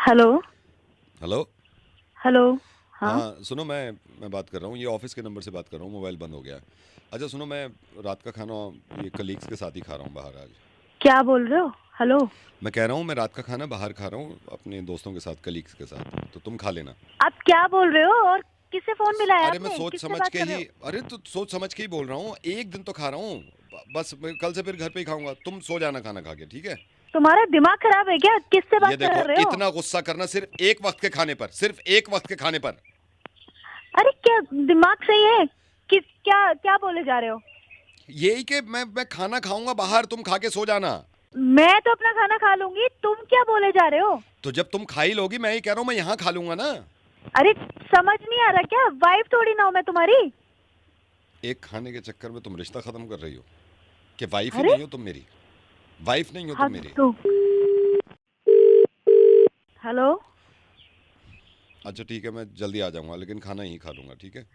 Hello. Hello. Hello. हाँ। हाँ सुनो, मैं बात कर रहा हूँ, ये ऑफिस के नंबर से बात कर रहा हूँ, मोबाइल बंद हो गया है। अच्छा सुनो, मैं रात का खाना ये कलीग्स के साथ ही खा रहा हूँ बाहर आज। क्या बोल रहे हो? हेलो। मैं कह रहा हूँ मैं रात का खाना बाहर खा रहा हूँ अपने दोस्तों के साथ, कलीग्स के साथ, तो तुम खा लेना। आप क्या बोल रहे हो? और किससे फोन मिलाया अरे मैं आपने? सोच किससे समझ बात के कर रहे ही, हो? अरे तो सोच समझ के ही बोल रहा हूँ, एक दिन तो खा रहा हूँ। बस मैं कल से फिर घर पे ही खाऊंगा, तुम सो जाना खाना खा के, ठीक है? तुम्हारा दिमाग खराब है क्या? किससे ये बात देखो, कर रहे हो? इतना गुस्सा करना सिर्फ एक वक्त के खाने पर, सिर्फ एक वक्त के खाने पर। अरे क्या दिमाग सही है? क्या क्या बोले जा रहे हो? यही कि मैं खाना खाऊंगा बाहर, तुम खा के सो जाना। मैं तो अपना खाना खा लूंगी, तुम क्या बोले जा रहे हो? तो जब तुम खा ही लोगी, मैं ही कह रहा हूँ मैं यहाँ खा लूंगा ना। अरे समझ नहीं आ रहा क्या? वाइफ थोड़ी ना हूं मैं तुम्हारी। एक खाने के चक्कर में तुम रिश्ता खत्म कर रही हो, कि वाइफ ही अरे नहीं हो तुम मेरी, वाइफ नहीं हो तुम हद मेरी। तो। हेलो। अच्छा ठीक है, मैं जल्दी आ जाऊंगा, लेकिन खाना यहीं खा लूंगा, ठीक है?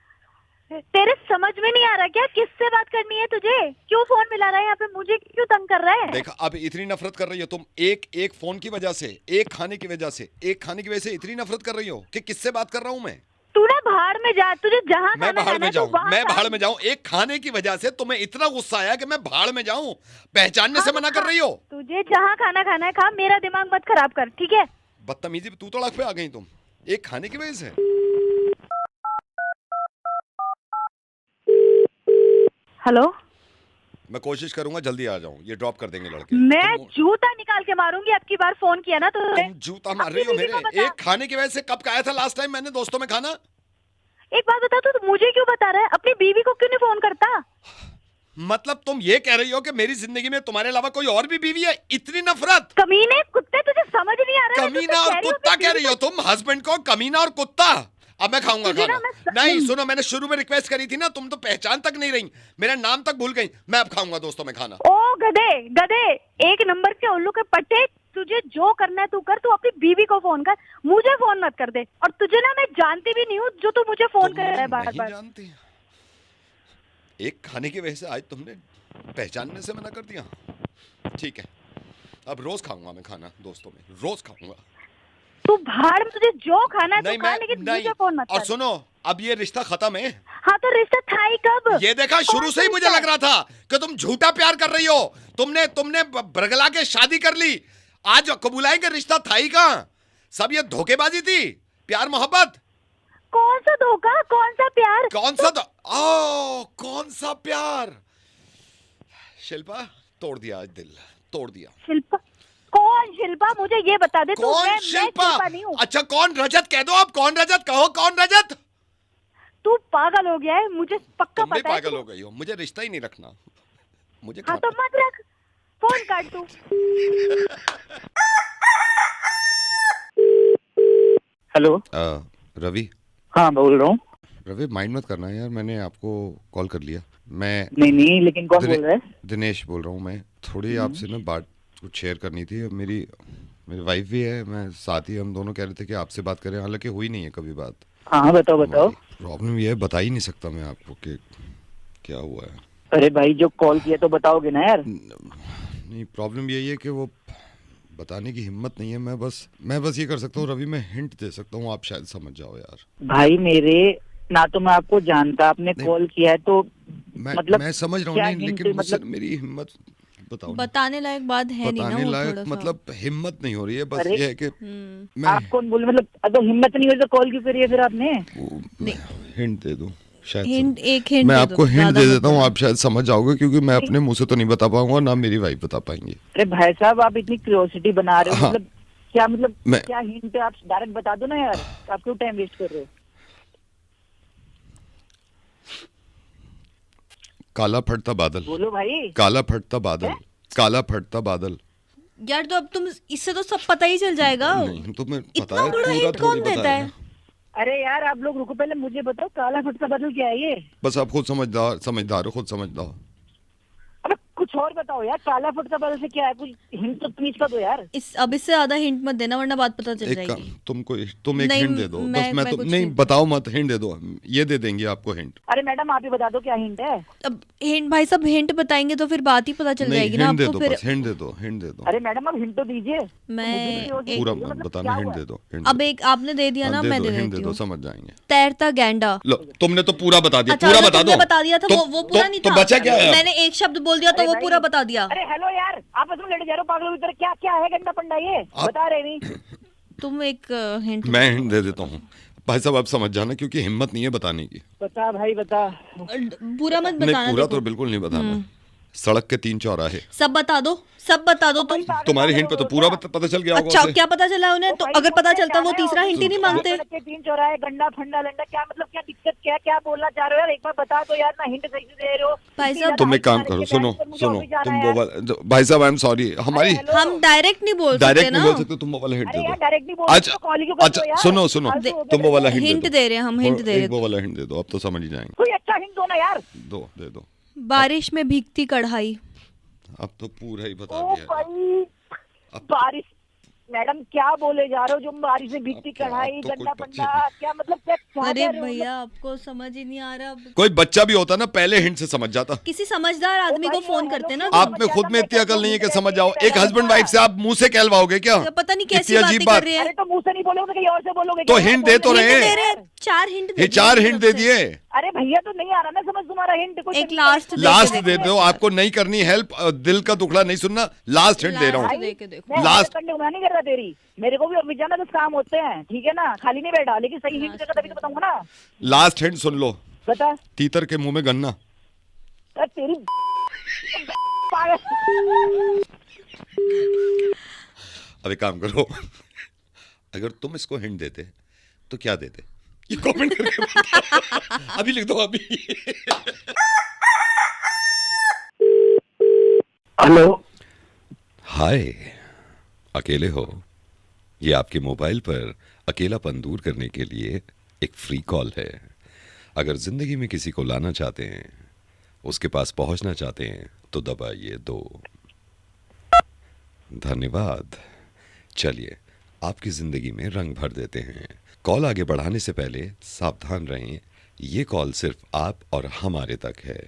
तेरे समझ में नहीं आ रहा क्या? किससे बात करनी है तुझे? क्यों फोन मिला रहा है यहाँ पे? मुझे क्यों तंग कर रहा है? देखा, अब इतनी नफरत कर रही हो तुम, एक एक फोन की वजह से, एक खाने की वजह से, एक खाने की वजह से इतनी नफरत कर रही हो कि किससे बात कर रहा हूं मैं? तू ना भाड़ में जा, तुझे जहाँ मैं खाना भाड़ खाना में है तू जाऊं, वहां मैं खा। भाड़ में जाऊं, एक खाने की वजह से तुम्हें इतना गुस्सा आया कि मैं भाड़ में जाऊं? पहचानने हाँ से तो मना कर खा। रही हो? तुझे जहाँ खाना खाना है खा, मेरा दिमाग मत खराब कर, ठीक है? बदतमीजी पे तू तड़ाक पे आ गई तुम, एक खाने की वजह से। हेलो। मैं कोशिश करूंगा जल्दी आ जाऊं, ये ड्रॉप कर देंगे लड़के। मैं जूता निकाल के मारूंगी अब की बार फोन किया ना तो तुम जूता मार अपनी रही हो बीवी मेरे को बता। एक खाने की वजह से? कब खाया था लास्ट टाइम मैंने दोस्तों में खाना? एक बात बता, तू मुझे क्यों बता रहा है? अपनी बीवी को क्यों नहीं फोन करता? मतलब तुम ये कह रही हो कि मेरी जिंदगी में तुम्हारे अलावा कोई और भी बीवी है? इतनी नफरत! कमीने कुत्ते, तुझे समझ नहीं आ रहा? मैं तुझसे कमीना और कह रही हूँ अपनी कुत्ता कह बीवी रही को। हो तुम हस्बैंड को, कमीना और कुत्ता। अब मैं खाऊंगा तुझे ना खाना। मैं नहीं सुनो, मैंने शुरू में रिक्वेस्ट करी थी ना, तुम तो पहचान तक नहीं रही, मेरा नाम तक भूल गई। मैं अब खाऊंगा दोस्तों में खाना। ओ गधे गधे, एक नंबर के उल्लू के पट्टे, तुझे जो करना है तू कर, तू अपनी बीवी को फोन कर, मुझे फोन मत कर दे। और तुझे ना मैं जानती भी नहीं हूँ जो तू मुझे फोन तुम कर रहा मुझे है बार नहीं बार। जानती, एक खाने की वजह से आज तुमने पहचानने से मना कर दिया। ठीक है, अब रोज खाऊंगा मैं खाना दोस्तों में, रोज खाऊंगा। तू भाड़ में, तुझे जो खाना है तू नहीं खा, मैं लेकिन नहीं। मुझे फोन मत और कर। सुनो, अब ये रिश्ता खत्म है। हाँ तो रिश्ता था ही कब? ये देखा, कौन शुरू सा से ही मुझे रिश्ता है? लग रहा था कि तुम झूठा प्यार कर रही हो। तुमने तुमने बरगला के शादी कर ली, आज कबूलाएंगे रिश्ता था ही कहां? सब ये धोखेबाजी थी, प्यार मोहब्बत। कौन सा धोखा, कौन सा प्यार? कौन तू सा ओ कौन सा प्यार? शिल्पा, तोड़ दिया आज दिल, तोड़ दिया। शिल्पा? कौन शिल्पा? मुझे ये बता दे तू। कौन मैं शिल्पा? शिल्पा नहीं हूँ। अच्छा कौन? रजत कह दो, आप कौन रजत, कहो कौन रजत। तू पागल हो गया है, मुझे पक्का तुम भी पता है पागल तू। हो गई हो, मुझे रिश्ता ही नहीं रखना, मुझे हाँ तो खाना मत रख, फोन काट तू। हेलो। रवि। हाँ बोल रहा हूँ। रवि माइंड मत करना यार, मैंने आपको कॉल कर लिया। मैं नहीं नहीं, लेकिन कौन बोल रहा है? दिनेश बोल रहा हूँ। मैं थोड़ी आपसे ना बात कुछ शेयर करनी थी। मेरी मेरी वाइफ भी है, मैं साथ ही, हम दोनों कह रहे थे कि आपसे बात करें, हालांकि हुई नहीं है कभी बात। हाँ हाँ, बताओ बताओ। प्रॉब्लम ये है, बता ही नहीं सकता मैं आपको कि क्या हुआ है। अरे भाई, जो कॉल किया तो बताओगे ना यार। नहीं, प्रॉब्लम यही है कि वो बताने की हिम्मत नहीं है। मैं बस ये कर सकता हूँ रवि, मैं हिंट दे सकता हूँ, आप शायद समझ जाओ यार। भाई मेरे, ना तो मैं आपको जानता, आपने नहीं, कॉल किया है तो मतलब मैं समझ रहा हूँ, क्या नहीं हिंट, लेकिन मुझसे मतलब मेरी हिम्मत, बताओ ना। बताने लायक बात है नहीं ना बताने वो, लायक थोड़ा सा। मतलब हिम्मत नहीं हो रही है, बस अरे ये है कि हम्म। मैं आप कौन बोले? मतलब अगर हिम्मत नहीं हुई तो कॉल क्यों करी है फिर आपने? नहीं, हिंट दे दूं शायद हिंट, एक हिंट मैं दे दो, आपको हिंट ज्यादा दे मत देता हूँ, देना। आप शायद समझ जाओगे, क्योंकि मैं नहीं, अपने मुंह से तो नहीं बता पाऊंगा, ना मेरी वाइफ बता पाएंगी। अरे भाई साहब, आप इतनी क्यूरियोसिटी बना रहे हो, हाँ, मतलब क्या, मतलब मैं क्या हिंट है? आप डायरेक्ट बता दो ना यार, आप क्यों टाइम वेस्ट कर रहे हो? काला फटता बादल, बोलो भाई। काला फटता बादल, है? काला फटता बादल। यार तो अब तुम, इससे तो सब पता ही चल जाएगा। नहीं तुम्हें पता इतना है, बड़ा पूरा हिंट थोड़ी कौन पता देता है। है? अरे यार आप लोग रुको, पहले मुझे बताओ काला फटका बादल क्या है ये? बस आप खुद समझदार समझदार हो, खुद समझदार। अबे कुछ और बताओ यार, काला फुट का बदल से क्या है, कुछ हिंट तो प्लीज का दो यार। अब इससे ज्यादा हिंट मत देना वरना बात पता चल एक जाएगी। तुम एक नहीं, हिंट दे दो बस। मैं तो कुछ नहीं नहीं- बताओ मत, हिंट दे दो, ये दे देंगे आपको हिंट। अरे मैडम आप ही बता दो क्या हिंट है। अब हिंट भाई साहब हिंट बताएंगे तो फिर बात ही पता चल नहीं जाएगी ना हिंट दे आपको दो फिर। बस, हिंट दे दो, हिंट दे दो। अरे मैडम आप हिंट तो दीजिए। मैं पूरा मत बताना, हिंट दे दो, हिंट अब दे एक आपने दे दिया दो। ना, हाँ, मैं दे हिंट दे देती दो, हूँ। समझ जाएंगे। तैरता गैंडा। लो तुमने तो पूरा बता दिया, अच्छा, पूरा अगर बता तुमने दो। बता दिया तो वो पूरा नहीं तो था। बचा क्या है? मैंने एक शब्द बोल दिया तो अरे वो भाई, पूरा बता दिया। अरे हेलो यार, आप इसमें लेट जा रहे हो पागलों की तरह, क्या क्या है गंदा पंडा ये बता रहे नहीं। तुम एक हिंट। मैं हिंट दे देता हूँ भाई साहब, आप समझ जाना क्योंकि हिम्मत नहीं है बताने की। बता भाई बता। पूरा मत नहीं बताना। पूरा देखो। तो बिल्कुल नहीं बताना। सड़क के 3 चौराहे। सब बता दो, सब बता दो तुम। तुम्हारे हिंट पे तो पूरा पता चल गया होगा अच्छा उसे। क्या पता चला उन्हें? तो अगर पता चलता वो तीसरा हिंट ही नहीं मांगते। 3 चौराहे गंडा फंडा लंडा, क्या मतलब, क्या दिक्कत, क्या क्या बोलना चाह रहे हो यार, एक बार बता दो यार, ना हिंट सही से दे रहे हो। भाई साहब, तुम एक काम करो, सुनो सुनो, तुम वो वाला भाई साहब, आई एम सॉरी, हमारी हम डायरेक्ट नहीं बोल सकते डायरेक्ट ना। नहीं बोल सकते, तुम वो वाला हिंट अरे दे यार दो। डायरेक्ट नहीं बोल अच्छा अच्छा सुनो सुनो, तुम वो वाला हिंट दे रहे हैं हम, हिंट दे रहे वो वाला हिंट दे दो, अब तो समझ ही जाएंगे। कोई अच्छा हिंट दो ना यार। दे दो। बारिश में भीगती कढ़ाई। अब तो पूरा ही बता ओ दिया। भाई बारिश, मैडम क्या बोले जा रहे हो, जो बारिश में भीगती अब तो कढ़ाई कुछ गंदा बच्चे- पंडा, क्या मतलब, क्या चाह अरे रहे हो? भैया आपको समझ ही नहीं आ रहा। कोई बच्चा भी होता ना पहले हिंट से समझ जाता। किसी समझदार आदमी को भाई, फोन हेलो, करते ना। क्यों आप में खुद में इतनी अकल नहीं है कि समझ जाओ। एक हस्बैंड वाइफ से आप मुंह से कहलवाओगे क्या? पता नहीं कैसी इतनी अजीब बातें कर बात। रहे अरे हैं। तो मुंह से नहीं बोलोगे तो कहीं और से बोलोगे तो क्या? हिंट दे तो हिंट रहे हैं। दे रहे हैं, 4 हिंट ये 4 हिंट दे दिए। अरे भैया तो नहीं आ रहा ना समझ तुम्हारा हिंट। कुछ एक लास्ट लास्ट दे दो, आपको नहीं करनी हेल्प, दिल का दुखड़ा नहीं सुनना। लास्ट हिंट दे रहा हूँ। दे के देखो। मैं लास्ट- करने को नहीं कर रहा तेरी, मेरे को भी ऑफिस जाना, कुछ काम होते हैं, ठीक है ना, खाली नहीं बैठा, लेकिन सही हिंट देगा तभी तो बताऊंगा ना। लास्ट हिंट सुन लो। बता। तीतर के मुंह में गन्ना। अरे तेरी पागल। अब एक काम करो, अगर तुम इसको हिंट देते तो क्या देते, ये कमेंट करके बताओ। अभी लिख दो अभी। हेलो। हाय, अकेले हो? ये आपके मोबाइल पर अकेलापन दूर करने के लिए एक फ्री कॉल है। अगर जिंदगी में किसी को लाना चाहते हैं, उसके पास पहुंचना चाहते हैं तो दबाइए 2। धन्यवाद। चलिए आपकी जिंदगी में रंग भर देते हैं। कॉल आगे बढ़ाने से पहले सावधान रहें, ये कॉल सिर्फ आप और हमारे तक है।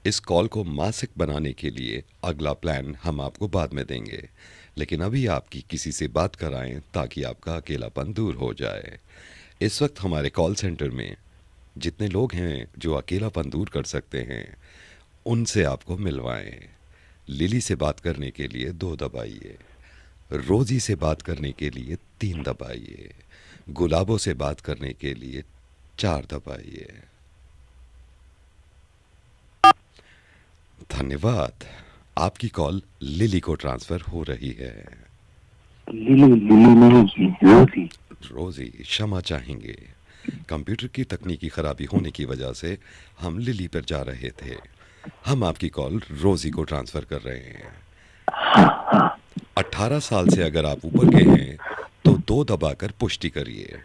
इस कॉल को मासिक बनाने के लिए अगला प्लान हम आपको बाद में देंगे, लेकिन अभी आपकी किसी से बात कराएं ताकि आपका अकेलापन दूर हो जाए। इस वक्त हमारे कॉल सेंटर में जितने लोग हैं जो अकेलापन दूर कर सकते हैं, उनसे आपको मिलवाएं। लिली से बात करने के लिए 2 दबाइए, रोजी से बात करने के लिए 3 दबाइए, गुलाबों से बात करने के लिए 4 दबाइए। धन्यवाद। आपकी कॉल लिली को ट्रांसफर हो रही है। रोजी। रोजी क्षमा चाहेंगे, कंप्यूटर की तकनीकी खराबी होने की वजह से हम लिली पर जा रहे थे। हम आपकी कॉल रोजी को ट्रांसफर कर रहे हैं। 18 साल से अगर आप ऊपर के हैं तो 2 दबाकर पुष्टि करिए।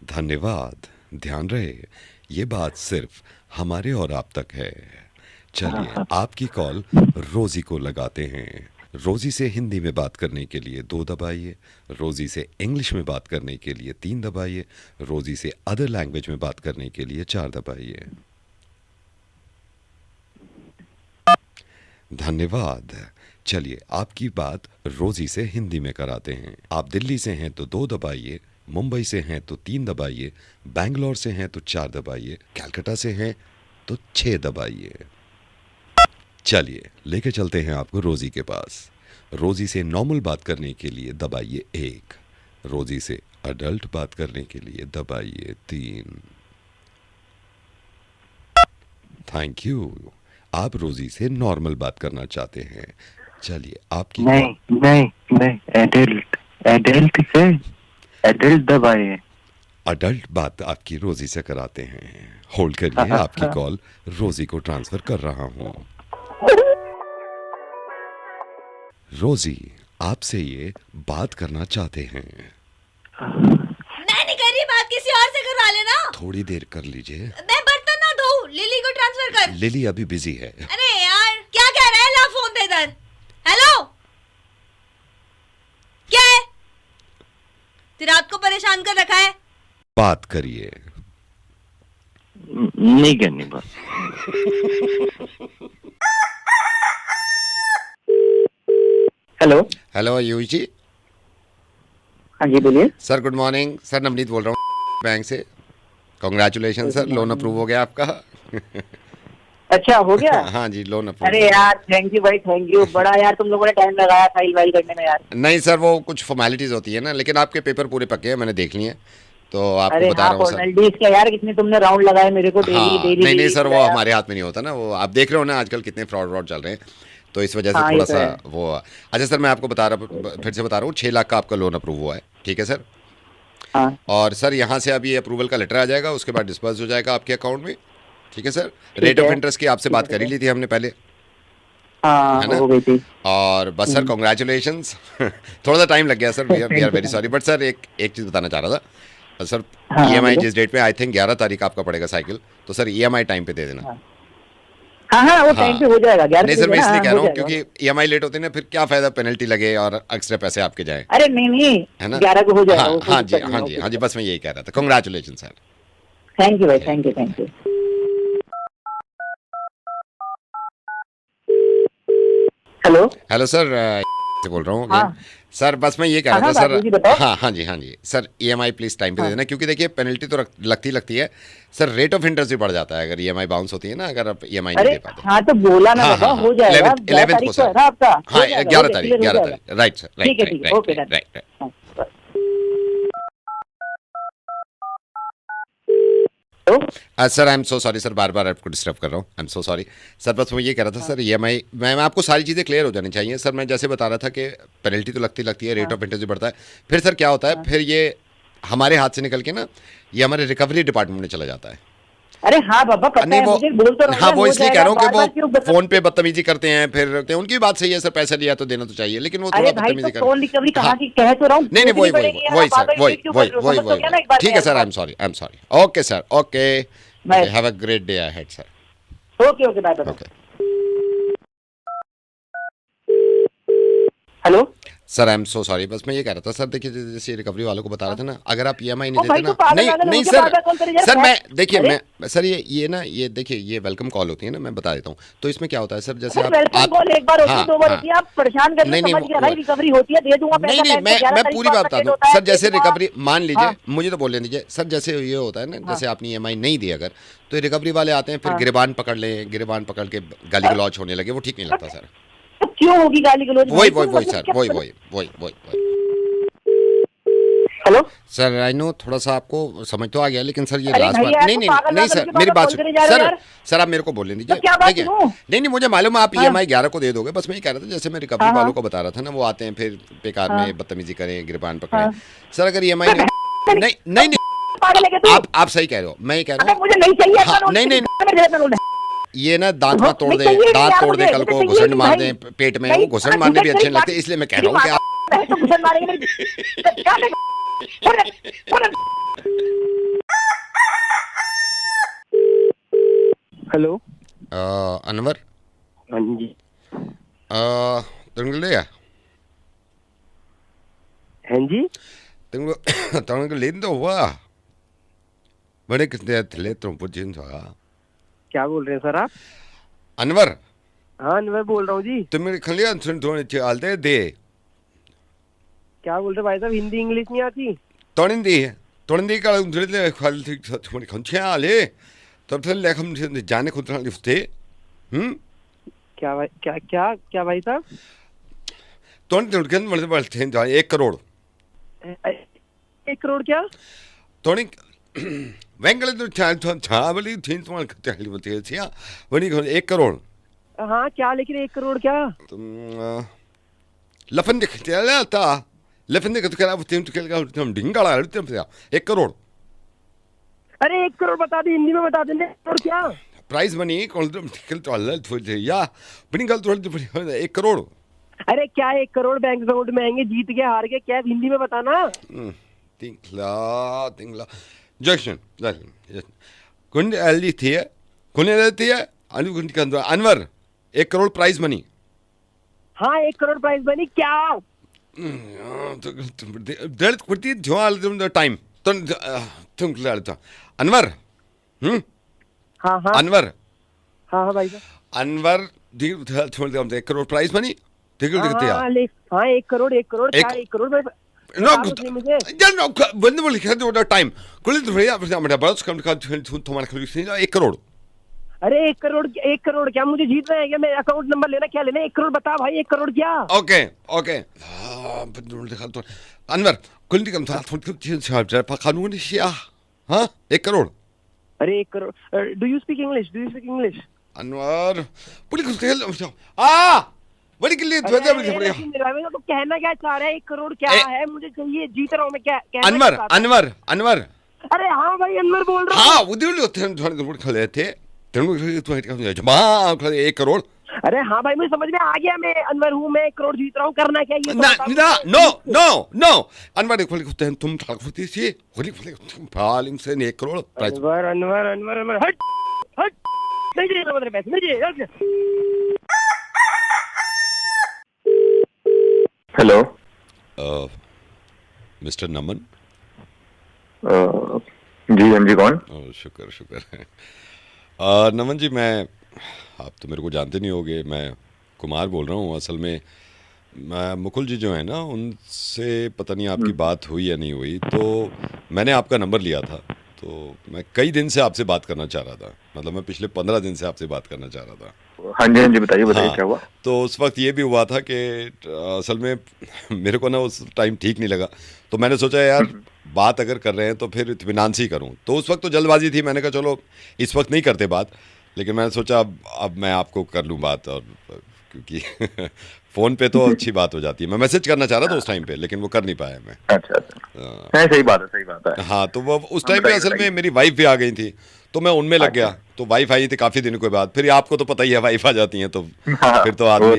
धन्यवाद। ध्यान रहे, ये बात सिर्फ हमारे और आप तक है। चलिए आपकी कॉल रोजी को लगाते हैं। रोजी से हिंदी में बात करने के लिए 2 दबाइए, रोजी से इंग्लिश में बात करने के लिए 3 दबाइए, रोजी से अदर लैंग्वेज में बात करने के लिए 4 दबाइए। धन्यवाद। चलिए आपकी बात रोजी से हिंदी में कराते हैं। आप दिल्ली से हैं तो 2 दबाइए, मुंबई से हैं तो 3 दबाइए, बैंगलोर से हैं तो 4 दबाइए, कलकत्ता से हैं तो 6 दबाइए। चलिए लेके चलते हैं आपको रोजी के पास। रोजी से नॉर्मल बात करने के लिए दबाइए 1, रोजी से अडल्ट बात करने के लिए दबाइए 3। Thank you. आप रोजी से नॉर्मल बात करना चाहते हैं। चलिए आपकी नहीं एडल्ट से एडल्ट दबाइए। अडल्ट बात आपकी रोजी से कराते हैं। होल्ड करिए, आपकी कॉल रोजी को ट्रांसफर कर रहा हूं। रोजी आपसे ये बात करना चाहते हैं। मैं नहीं कर रही बात, किसी और से करवा लेना। थोड़ी देर कर लीजिए। मैं बर्तन ना धोऊं, लिली को ट्रांसफर इधर कर। लिली अभी बिजी है। अरे यार क्या कह रहा है, ला फोन दे इधर। हेलो, क्या है? तेरी रात को परेशान कर रखा है। बात करिए। नहीं करनी बात। हेलो। हेलो आयुष जी। हाँ जी बोलिए। Sir good morning. Sir Navneet बोल रहा हूँ बैंक से। कॉन्ग्रेचुलेशन सर, लोन अप्रूव हो गया आपका। अच्छा हो गया। हाँ जी, लोन अप्रूव। अरे यार थैंक यू भाई, थैंक यू। बड़ा यार तुम लोगों ने टाइम लगाया फाइल वाइल करने में यार। नहीं सर, वो कुछ फॉर्मेलिटीज होती है ना, लेकिन आपके पेपर पूरे पक्के हैं, मैंने देख लिए हैं, तो आपको अरे बता हाँ रहा हूँ सर। फॉर्मेलिटीज क्या यार, कितने तुमने राउंड लगाए मेरे को डेली हाँ डेली। नहीं सर, वो हमारे हाथ में नहीं होता ना, वो आप देख रहे हो ना आजकल कितने फ्रॉड चल रहे हैं, तो इस वजह से हाँ, थोड़ा ये तो सा है। वो। अच्छा सर, मैं आपको फिर से बता रहा हूँ, 6 लाख का आपका लोन अप्रूव हुआ है, ठीक है सर। हाँ और सर यहाँ से अभी अप्रूवल का लेटर आ जाएगा, उसके बाद डिस्पर्स हो जाएगा आपके अकाउंट में, ठीक है सर। रेट ऑफ है। इंटरेस्ट की आपसे बात कर ही ली थी हमने पहले, हाँ है ना? हो गई थी। और बस सर कॉन्ग्रेचुलेशंस। थोड़ा सा टाइम लग गया sir, we are very sorry, but sir एक चीज़ बताना चाह रहा था सर। हाँ, ईएमआई बोलो। जिस डेट पे आई थिंक 11 तारीख आपका पड़ेगा साइकिल, तो सर ईएमआई टाइम पे दे देना। हाँ हाँ वो टाइम पे हो जाएगा। 11 नहीं सर, मैं इसलिए कह रहा हूँ जाएगा। क्योंकि ईएमआई लेट होती है ना, फिर क्या फायदा पेनल्टी लगे और एक्स्ट्रा पैसे आपके जाएं, अरे नहीं नहीं है ना? 11 को हो जाएगा। हाँ वो कोई हाँ जी, दिक्कत नहीं हाँ है, जी, वो हाँ जी, कोई बस मैं यही कह रहा था। Congratulation sir. थैंक यू भाई, thank you thank you. Hello. Hello sir, से बोल रहा हूँ हाँ। again। सर बस मैं ये कह रहा हाँ, था हाँ, सर। राजू जी बताओ। हाँ हाँ जी, हाँ जी सर, ईएमआई प्लीज टाइम पे दे देना, क्योंकि देखिए पेनल्टी तो लगती है सर, रेट ऑफ इंटरेस्ट भी बढ़ जाता है अगर ईएमआई बाउंस होती है ना, अगर आप ईएमआई नहीं अरे दे पाते। हाँ तो बोला ना हाँ बाबा, हाँ हो जाएगा। 11th 11 को तारीख को है सर। ना आपका? हाँ हो जाएगा, 11 हो तारीख, जाएगा, 11 हो जाएगा। तारीख, राइट सर, ठीक है, राइट ठीक है, right okay, right done. Right. हाँ, बस। Hello. Sir I am so sorry sir, बार बार आपको डिस्टर्ब कर रहा हूँ, I am so sorry sir. बस मैं ये कह रहा था सर, ईएमआई मैं आपको सारी चीज़ें क्लियर हो जानी चाहिए सर। मैं जैसे बता रहा था कि पेनल्टी तो लगती है, रेट ऑफ इंटरेस्ट भी बढ़ता है, फिर सर क्या होता है, फिर ये हमारे हाथ से निकल के ना, ये हमारे रिकवरी डिपार्टमेंट में चला जाता है। अरे हाँ बाबा पता नहीं है वो, मुझे, बोल तो रहा हूँ हाँ ना, वो हो इसलिए कह जाएगा। रहा हूँ कि बार-बार क्यों वो फोन पे बदतमीजी करते हैं, फिर उनकी बात सही है सर, पैसा लिया तो देना तो चाहिए, लेकिन वो थोड़ा अरे भाई बदतमीजी तो फोन रिकवरी हाँ। कहाँ की कह तो रहा हूँ। नहीं वही दूसरी वही पड़ेगी, वही बार-बार सर, वही क्यों वही कर रहे हो? वही समझ तो वही गया ना एक बार ठीक है मेरे सर, आई बात। Am sorry, okay sir, okay, have a great day ahead sir. Okay okay bye bye. Okay hello. Sir I am so sorry, बस मैं ये कह रहा था सर, देखिए जैसे रिकवरी वालों को बता रहा था ना, अगर आप ईएमआई नहीं ओ देते भाई ना, तो पागल नहीं वागल नहीं हो गया, सर, बार-बार कॉल करे यार। सर मैं देखिए अरे? मैं सर ये ना, ये देखिए ये वेलकम कॉल होती है ना, मैं बता देता हूँ, तो इसमें क्या होता है सर, जैसे वेलकम कॉल एक बार होती है, हाँ, 2 बार हाँ, होती है, आप परेशान कर रहे नहीं, हो। समझ गया भाई, वो- रिकवरी होती है, दे दूंगा पैसा। नहीं टाइम पे 11 मैं तारीख पूरी को बात आपका बता डेट दूं होता है, सर, दे जैसे दूंगा। रिकवरी मान लीजिए, हाँ। मुझे तो बोलने दीजिए सर, जैसे ये होता है ना, जैसे आपने ईएमआई नहीं दी अगर, तो रिकवरी वाले आते हैं, फिर हाँ। गिरबान पकड़ लें, गिरबान पकड़ के गाली गलौज होने लगे, वो ठीक नहीं लगता सर। तो क्यों होगी गाली गलौज? वही भाई, वही तुम सर, मतलब वही क्या- वही वही वही हेलो। सर आई नो, थोड़ा सा आपको समझ तो आ गया, लेकिन सर ये अरे लास्ट भैया, बात, नहीं तो नहीं पागल नहीं वागल सर, के मेरी बाबा बात कॉल करे जा रहे हो सर, यार। सर आप मेरे को बोलने दीजिए, तो क्या बात ठीक है? सुनूं? नहीं मुझे मालूम है आप हाँ। ईएमआई 11 को दे दोगे, बस मैं ये कह रहा था, जैसे मैं रिकवरी हाँ, वालों हाँ। को बता रहा था ना, वो आते हैं फिर बेकार हाँ। में बदतमीजी करें, गिरबान पकड़ें, हाँ। सर अगर ईएमआई नहीं नहीं नहीं पागल है क्या तू? आप सही कह रहे हो, मैं ये कह रहा अबे हूँ, मुझे नहीं चाहिए हाँ, कानून, नहीं, नहीं, मेरे जेब में कानून है। ये ना दांत हाँ, मत तोड़ नहीं दे, चाहिए नहीं दांत यार तोड़ दे, मुझे, कल मुझे को चाहिए घुसन नहीं मार भाई। दे पेट में, नहीं, वो घुसन मारने भी अच्छे नहीं लगते, इसलिए मैं कह रहा हूँ कि नहीं तो घुसन मारेंगे मेरी। क्या नहीं? हेलो। अनवर हाँ जी। तुमको लिया हैं जी। तुमको लीन तो हुआ बड़े कितने थे तुम पुजिन था क्या बोल रहे हैं सर आप? अनवर, हाँ अनवर बोल रहा हूँ जी। तुम मेरे खलिया सुन थोड़े चलते दे, क्या बोल रहे भाई साहब, हिंदी इंग्लिश नहीं आती? तोड़ंदी का उधर खाली तुम्हारी खंचे आले तब से लेखम जाने खुद लिखते क्या भाई, क्या क्या क्या भाई साहब? तोड़न मरते बढ़ते 1 करोड़ 1 करोड़ क्या? तोड़ी वेंगल तो छावली थीन तुम्हारे खत्याली बोलते हैं वनी 1 करोड़ हाँ क्या, लेकिन 1 करोड़ क्या? तुम लफन दिखते था, लफन दिखते क्या तुम तो क्या तुम डिंगाड़ा 1 करोड़। अरे 1 करोड़ बता दे, हिंदी में बता देंगे। 1 करोड़ क्या? प्राइस मनी कौन तो अल्लाह थोड़ी या बनी गल थोड़ी 1 करोड़। अरे क्या 1 करोड़ बैंक अकाउंट में आएंगे, जीत के हार के, क्या हिंदी में बताना। तिंगला जक्शन कौन एली थी कौन एली थी अनवर 1 करोड़ प्राइज मनी. हाँ 1 करोड़ प्राइस बनी क्या? टाइम अनवर. हाँ हाँ अनवर हाँ भाई साहब. Anwar 1 crore prize money. ठीक है देखते हाँ 1 करोड़ क्या 1 करोड़ में नो मुझे बंद बोल लिखा टाइम कुल तुम्हारे 1 करोड़. अरे 1 करोड़ क्या मुझे जीतना है क्या? मैं अकाउंट नंबर लेना क्या लेना 1 करोड़ बता भाई 1 करोड़ क्या? ओके ओके अनवर कुल कानून हाँ 1 करोड़. अरे 1 crore do you speak English? Anwar police बड़ी के लिए तो कहना क्या चाह रहा है 1 करोड़ क्या है? मुझे चाहिए जीत रहा हूँ मैं क्या कहना अनवर क्या चाहता हूँ? अनवर अनवर अरे हाँ भाई अनवर बोल रहा हूँ. हाँ उधर खड़े थे 1 करोड़. अरे हाँ भाई मुझे समझ में आ गया. मैं अनवर हूँ मैं 1 करोड़ जीत रहा हूँ. करना क्या ये तो ना बताओ. ना नो नो नो अनवर तुम से 1 करोड़ प्राइस. अनवर हट हट नहीं चाहिए मेरे पैसे नहीं चाहिए. हेलो मिस्टर नमन. जी हाँ जी कौन? शुक्र शुक्र है. नमन जी मैं आप तो मेरे को जानते नहीं होगे. मैं कुमार बोल रहा हूँ. असल में मुकुल जी जो है ना उनसे पता नहीं आपकी बात हुई या नहीं हुई. तो मैंने आपका नंबर लिया था. तो मैं कई दिन से आपसे बात करना चाह रहा था. मतलब मैं पिछले 15 दिन से आपसे बात करना चाह रहा था. हाँ जी बताइए हाँ, क्या हुआ? तो उस वक्त ये भी हुआ था कि असल में मेरे को ना उस टाइम ठीक नहीं लगा. तो मैंने सोचा यार बात अगर कर रहे हैं तो फिर इत्मीनान से ही करूं. तो उस वक्त तो जल्दबाजी थी. मैंने कहा चलो इस वक्त नहीं करते बात. लेकिन मैंने सोचा अब मैं आपको कर लूं बात. और क्योंकि फ़ोन पे तो अच्छी बात हो जाती है. मैं मैसेज करना चाह रहा था उस टाइम पे लेकिन वो कर नहीं पाया मैं. अच्छा सही बात है. हाँ तो वो उस टाइम पे असल में मेरी वाइफ भी आ गई थी. तो मैं उनमें लग गया. तो वाइफ आई थी काफ़ी दिनों के बाद. फिर आपको तो पता ही है वाइफ आ जाती है तो फिर तो आदमी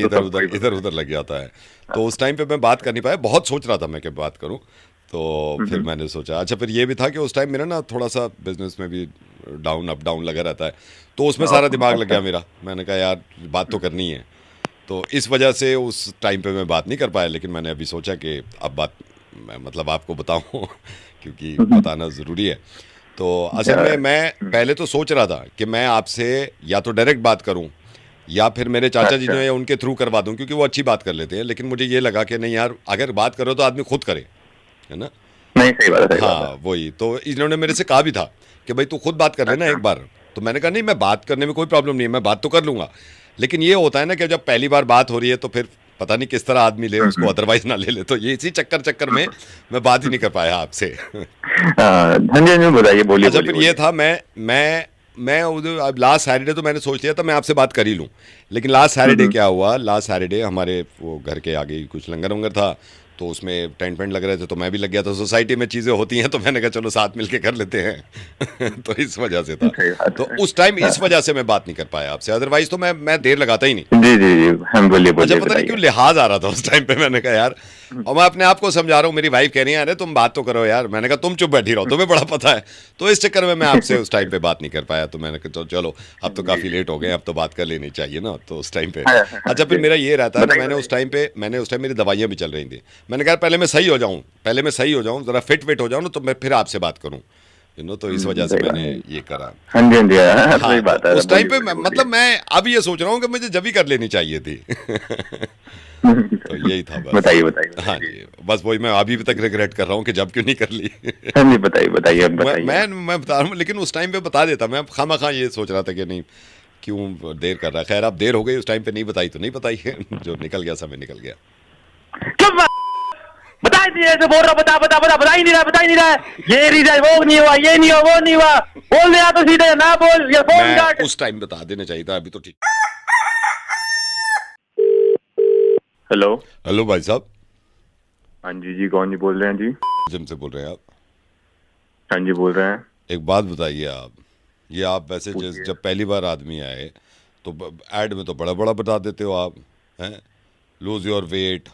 इधर उधर लग जाता है. तो उस टाइम पे मैं बात कर नहीं पाया. बहुत सोच रहा था मैं कि बात करूं. तो फिर मैंने सोचा अच्छा. फिर ये भी था कि उस टाइम मेरा ना थोड़ा सा बिजनेस में भी डाउन अप डाउन लगा रहता है. तो उसमें सारा दिमाग लग गया मेरा. मैंने कहा यार बात तो करनी है. तो इस वजह से उस टाइम पे मैं बात नहीं कर पाया. लेकिन मैंने अभी सोचा कि अब बात मैं मतलब आपको बताऊं क्योंकि बताना ज़रूरी है. तो असल में मैं पहले तो सोच रहा था कि मैं आपसे या तो डायरेक्ट बात करूं या फिर मेरे चाचा जी जो है उनके थ्रू करवा दूं क्योंकि वो अच्छी बात कर लेते हैं. लेकिन मुझे ये लगा कि नहीं यार अगर बात करो तो आदमी खुद करे है ना. नहीं सही बात है. हाँ वही. तो इन्होंने मेरे से कहा भी था कि भाई तू खुद बात कर लेना एक बार. तो मैंने कहा नहीं मैं बात करने में कोई प्रॉब्लम नहीं है. मैं बात तो कर लूँगा. लेकिन ये होता है ना कि जब पहली बार बात हो रही है तो फिर पता नहीं किस तरह आदमी ले उसको अदरवाइज ना ले ले. तो ये इसी चक्कर में मैं बात ही नहीं कर पाया आपसे. हाँ जी बताइए बोलिए. अच्छा फिर ये था मैं अब लास्ट सैटरडे तो मैंने सोच लिया था मैं आपसे बात कर ही लूँ. लेकिन लास्ट सैटरडे क्या हुआ. लास्ट सैटरडे हमारे वो घर के आगे कुछ लंगर वंगर था. तो उसमें टेंट वेंट लग रहे थे तो मैं भी लग गया था. सोसाइटी में चीज़ें होती हैं तो मैंने कहा चलो साथ मिलके कर लेते हैं. तो इस वजह से था. तो उस टाइम इस वजह से मैं बात नहीं कर पाया आपसे. अदरवाइज तो मैं देर लगाता ही नहीं. जी हम बोलिए. अच्छा पता नहीं क्यों लिहाज आ रहा था उस टाइम पे. मैंने कहा यार और मैं अपने आप को समझा रहा हूँ. मेरी वाइफ कह रही है अरे तुम बात तो करो यार. मैंने कहा तुम चुप बैठी रहो तुम्हें बड़ा पता है. तो इस चक्कर में मैं आपसे उस टाइम पे बात नहीं कर पाया. तो मैंने कहा चलो अब तो काफ़ी लेट हो गए अब तो बात कर लेनी चाहिए ना. तो उस टाइम पे अच्छा फिर मेरा ये रहता है ना मैंने उस टाइम मेरी दवाइयाँ भी चल रही थी. मैंने कहा पहले मैं सही हो जाऊं ज़रा फिट हो जाऊं ना तो मैं फिर आपसे बात करूं तो इस वजह से मैंने ये करा. हाँ जी सही बात है. उस टाइम पे मतलब मैं अब ये सोच रहा हूँ कि मुझे जब ही कर लेनी चाहिए थी. तो यही था बस. बताइए. हाँ जी बस वही मैं अभी तक रिग्रेट कर रहा हूँ कि जब क्यों नहीं कर ली. हाँ जी बताइए. मैं बता रहा हूँ लेकिन उस टाइम पे बता देता. मैं खामा ये सोच रहा था कि नहीं क्यों देर कर रहा है. खैर अब देर हो गई. उस टाइम पे नहीं बताई तो नहीं बताई. जो निकल गया समय निकल गया. बता ही नहीं रहे. बोल रहा बता ही नहीं रहा. ये रीजन वो नहीं हुआ ये नहीं हुआ वो नहीं हुआ. बोल दिया तो सीधे ना बोल या फोन काट. उस टाइम बता देना चाहिए था. अभी तो ठीक. हेलो भाई साहब. हाँ जी कौन जी बोल रहे हैं जी? जिम से बोल रहे हैं आप? हाँ जी बोल रहे हैं. एक बात बताइए आप. ये आप वैसे जब पहली बार आदमी आए तो ऐड में तो बड़ा बता देते हो आप हैं. Lose your weight.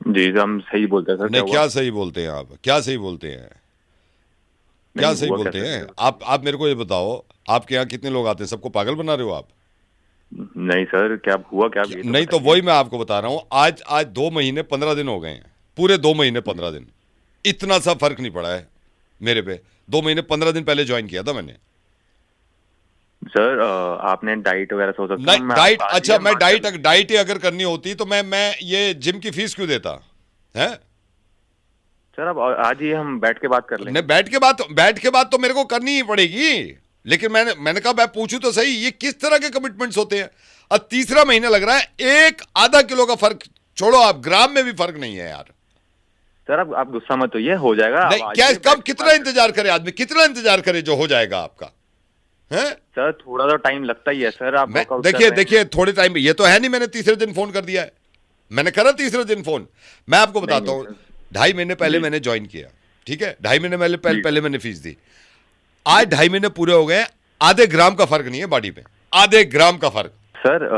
जी हम सही बोलते हैं सर. नहीं क्या सही बोलते हैं आप. क्या सही बोलते हैं. क्या नहीं सही हुआ बोलते कैसे हैं सर? आप मेरे को ये बताओ, आपके यहाँ कितने लोग आते हैं? सबको पागल बना रहे हो आप? नहीं सर, क्या हुआ क्या ये नहीं तो बताइए। वही मैं आपको बता रहा हूँ, आज आज 2 महीने 15 दिन हो गए हैं, पूरे 2 महीने 15 दिन, इतना सा फर्क नहीं पड़ा है मेरे पे। 2 महीने 15 दिन पहले ज्वाइन किया था मैंने। सर आपने डाइट वगैरह सोचा था? नहीं मैं डाइट, आज ही अच्छा मैं बात डाइट ही अगर करनी होती तो मैं ये जिम की फीस क्यों देता है? सर अब आज ही हम बैठ के बात कर लेंगे। नहीं बैठ के बात तो मेरे को करनी ही पड़ेगी, लेकिन मैंने कहा मैं पूछूं तो सही, ये किस तरह के कमिटमेंट्स होते हैं? अब तीसरा महीना लग रहा है, एक आधा किलो का फर्क छोड़ो, आप ग्राम में भी फर्क नहीं है यार। सर अब आप गुस्सा मत होइए, हो जाएगा। आप नहीं आज क्या ही कब बैठ के कितना बात इंतजार करे आदमी, कितना इंतजार करे जो हो जाएगा आपका है? सर थोड़ा तो टाइम लगता ही है सर। आप मैं workout कर रहे हैं। देखिए थोड़े टाइम, ये तो है नहीं मैंने तीसरे दिन फोन कर दिया है, मैंने करा तीसरे दिन फोन। मैं आपको बताता नहीं, हूँ, सर। 2.5 महीने पहले जी। मैंने ज्वाइन किया, ठीक है, 2.5 महीने जी। पहले मैंने फीस दी। आज 2.5 महीने पूरे हो गए, आधे ग्राम का फर्क नहीं है बॉडी पे, आधे ग्राम का फर्क। सर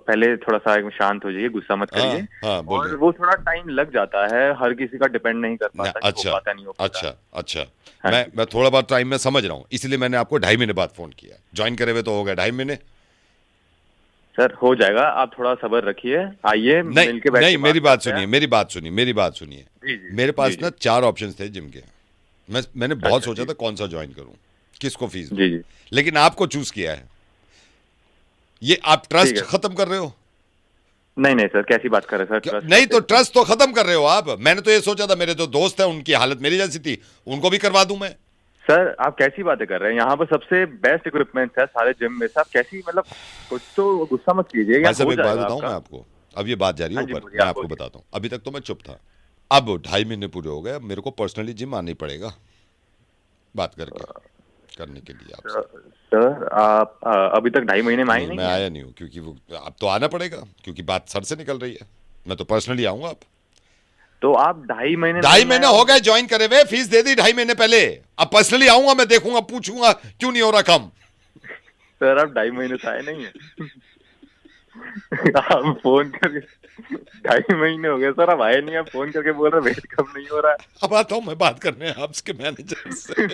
पहले थोड़ा सा शांत हो जाइए, गुस्सा मत करिए। हाँ, बोलिए। और वो थोड़ा टाइम लग जाता है, हर किसी का डिपेंड नहीं कर पाता, कि अच्छा हो पाता नहीं हो पाता। अच्छा हाँ मैं थोड़ा बहुत टाइम में समझ रहा हूँ, इसलिए मैंने आपको 2.5 महीने बाद फोन किया। ज्वाइन करे हुए तो हो गए 2.5 महीने। सर हो जाएगा, आप थोड़ा सब्र रखिए, आइए मिलके बैठ नहीं के मेरी बात करते हैं। सुनिए, मेरी बात सुनिए। जी, जी, मेरे पास जी, ना 4 ऑप्शंस थे जिम के। मैंने बहुत अच्छा, सोचा जी। था कौन सा ज्वाइन करूं, किसको फीस दूं, जी जी लेकिन आपको चूज किया है। ये आप ट्रस्ट ठीक है। खत्म कर रहे हो? नहीं सर, कैसी बात कर रहे हैं सर? ट्रस्ट नहीं तो ट्रस्ट तो खत्म कर रहे हो आप। मैंने तो ये सोचा था, मेरे जो दोस्त हैं उनकी हालत मेरी जैसी थी, उनको भी करवा दूं मैं। सर आप कैसी बातें कर रहे हैं? यहाँ पर सबसे बेस्ट इक्विपमेंट है सारे जिम में। सर आप कैसी, मतलब कुछ तो गुस्सा मत कीजिए। भाई साहब हो एक बात जाएगा बताऊं मैं आपका। आपको, अब ये बात जा रही है हाँ जी, ऊपर, बोलिए, मैं आप आपको बोलिए। बताता हूँ। अभी तक तो मैं चुप था, अब 2.5 महीने पूरे हो गए, अब मेरे को पर्सनली जिम आना ही पड़ेगा बात करने के लिए आपसे। सर आप अभी तक 2.5 महीने में आए नहीं, नहीं मैं हैं? आया नहीं हूँ, क्योंकि वो अब तो आना पड़ेगा, क्योंकि बात सर से निकल रही है। मैं तो पर्सनली आऊंगा। आप तो आप 2.5 महीने 2.5 नहीं महीने आए? हो गए ज्वाइन करे हुए, फीस दे दी 2.5 महीने पहले। अब पर्सनली आऊंगा, मैं देखूंगा, पूछूंगा क्यों नहीं हो रहा कम। सर आप 2.5 महीने से आए नहीं है। आप फोन करके 2.5 महीने हो गए सर, आप आए नहीं, आप फोन करके बोल रहे वेट कम नहीं हो रहा है। अब आता हूं मैं बात करने आपके मैनेजर से।